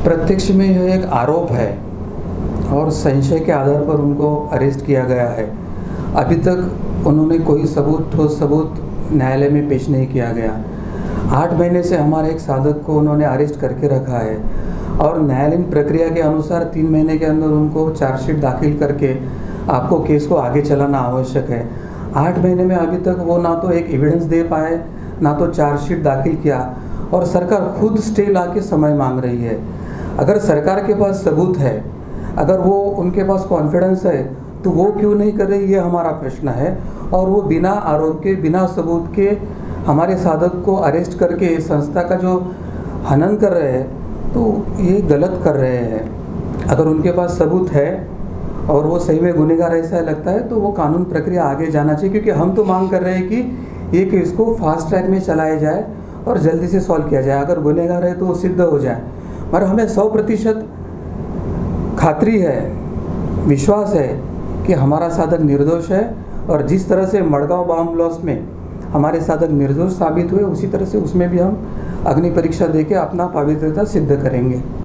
प्रत्यक्ष में यह एक आरोप है और संशय के आधार पर उनको अरेस्ट किया गया है। अभी तक उन्होंने कोई ठोस सबूत न्यायालय में पेश नहीं किया गया। 8 महीने से हमारे एक साधक को उन्होंने अरेस्ट करके रखा है और न्यायालयीन प्रक्रिया के अनुसार 3 महीने के अंदर उनको चार्जशीट दाखिल करके आपको केस को आगे चलाना आवश्यक है। 8 महीने में अभी तक वो ना तो एक एविडेंस दे पाए, ना तो चार्जशीट दाखिल किया, और सरकार खुद स्टे ला के समय मांग रही है। अगर सरकार के पास सबूत है, अगर वो उनके पास कॉन्फिडेंस है, तो वो क्यों नहीं कर रही, ये हमारा प्रश्न है। और वो बिना आरोप के, बिना सबूत के हमारे साधक को अरेस्ट करके संस्था का जो हनन कर रहे हैं, तो ये गलत कर रहे हैं। अगर उनके पास सबूत है और वो सही में गुनहगार ऐसा लगता है, तो वो कानून प्रक्रिया आगे जाना चाहिए। क्योंकि हम तो मांग कर रहे हैं कि ये केस को फास्ट ट्रैक में चलाया जाए और जल्दी से सॉल्व किया जाए। अगर गुनहगार है तो वो सिद्ध हो जाए, मगर हमें 100% खातरी है, विश्वास है कि हमारा साधक निर्दोष है। और जिस तरह से मडगांव बॉम्ब ब्लास्ट में हमारे साधक निर्दोष साबित हुए, उसी तरह से उसमें भी हम अग्नि परीक्षा देके अपना पवित्रता सिद्ध करेंगे।